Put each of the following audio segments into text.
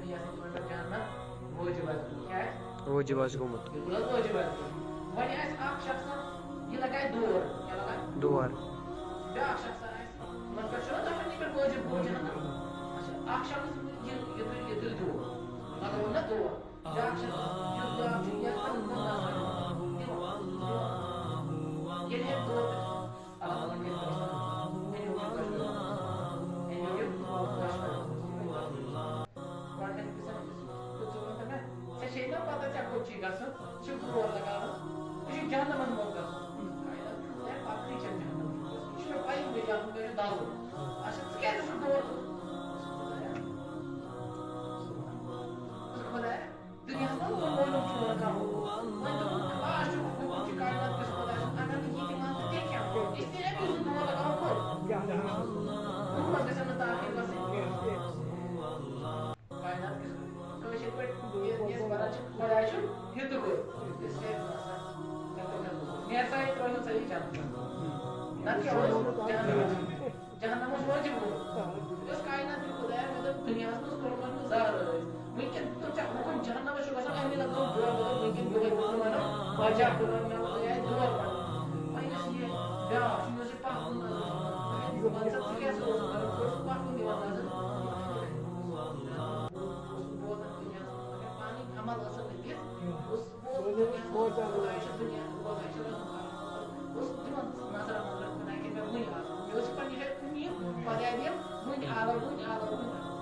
دنیا سے مطلب جاننا واجب کیا ہے واجب گومت بالکل واجب وۄنۍ آسہِ اکھ شخص یہِ لگایہِ دور کیٛاہ لگایہِ دور بیٛاکھ شخص آسہِ یِمن پٮ۪ٹھ چھُنہ دَپان یہِ پٮ۪ٹھ واجب گوٚو جہنم اچھا اکھ شخص یہِ دور لگاوُن نا دور بیٛاکھ شخص یُس بیٛاکھ چھُ یہِ آسہِ پَنُن ییٚلہِ ہیٚکہِ دور اللہ تعالیٰ کٔرِتھ ژےٚ چھے نا پتہ ژےٚ کوٚت چھُے گژھُن ژٕ چھُکھ دور لگاوان ژٕ چھُکھ جہنمس منٛز گژھُن پتہٕ چھےٚ جہنم یہِ چھُ مےٚ پَیی مےٚ جہنم گژھِ دَزُن اچھا ژٕ کیٛازِ چھُکھ دور خۄدایا دُنیاہس منٛز معلوٗم چھُ رَکھان وۄنۍ دوٚپُن آز چھُ حُکُم چھُ کائنات کِس خۄداے سُنٛد اگر نہٕ یہِ تہِ مان ژٕ تیٚلہِ کیٛاہ اِسلیے أمۍ سُنٛد دور لگاوُن کوٚت حُکمَس گژھن نہٕ تاخیر گژھٕنۍ کائنات کِس کٲشِر پٲٹھۍ یۄس وَنان چھِ خۄداے چھُ ہیٚتُک اِسلیے مےٚ ہسا ترٛٲوِو ژٕ یہِ جنتس نتہٕ کیٛاہ اوس جہنم اوس واجب گوٚمُت یہِ اوس کائنات کہِ خۄدایا مےٚ دوٚپ دُنیاہس منٛز کوٚرمُت مےٚ زار ٲسۍ وٕنکٮ۪ن دیُت ژےٚ حُکُم جہنمس چھُ گژھان اَمہِ لگاوُن دور مےٚ دوٚپ وٕنکٮ۪ن یِہوے وَنو وجہ کوٚرُن مےٚ ووٚن ہے دور پَنُن وۄنۍ یُس یہِ بیٛاکھ چھُ مےٚ اوس یہِ پَتھ کُن نظر ژٕ کیٛاہ اوسُکھ کران ژٕ اوسُکھ پَتھ کُن دِوان نظر بوزان دُنیاہس منٛز مگر پانٕے عمل ٲسن نہٕ دِتھ اوس خۄداے چھُ دُنیا خۄداے چھُ اوس دِوان نظر نظر خۄداے کہِ مےٚ وٕنۍ آو مےٚ اوس پَننہِ جایہِ کُنہِ خۄداے دِم وٕنۍ آو وٕنۍ آو وٕنۍ آو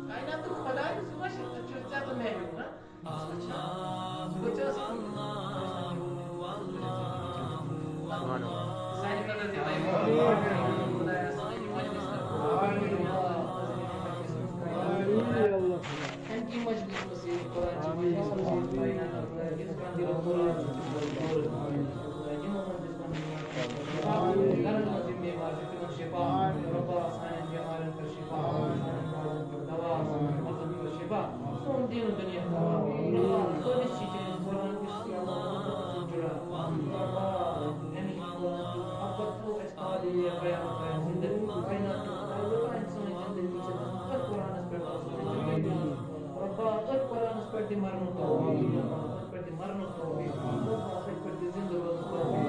کائنات تہٕ خۄداے سُہ ما چھُ ژےٚ تہٕ مےٚ ہیوٗ نا بہٕ چھُس سانہِ خٲطرٕ تہِ خۄدایا سٲنۍ مجلس اَمہِ مجلس منٛز یہِ قرآن چھِ گرن منٛز یِم بیمار چھِ تِمن شفا رۄبا سانٮ۪ن بیمارن کر شفا دوا مطلب کر شفا سون دیٖن دُنیا رۄبا سٲنِس چھِ چٲنِس قرآن کِس جُڑان رۄبا اَمِچ محبت تھوٚو اَسہِ پانہٕ یہِ قیامت تام زندگی کائنات کہِ خۄداے یوٚتانۍ سٲنۍ زندگی چھِ أتھۍ قرآنس پٮ۪ٹھ آسو رۄبا أتھۍ قرآنس پٮ۪ٹھ دِ مرنُک توفیٖق أتھۍ پٮ۪ٹھ دِ مرنُک توفیٖق رۄبا أتھۍ پٮ۪ٹھ دِ زندٕ روزنُک توفیٖق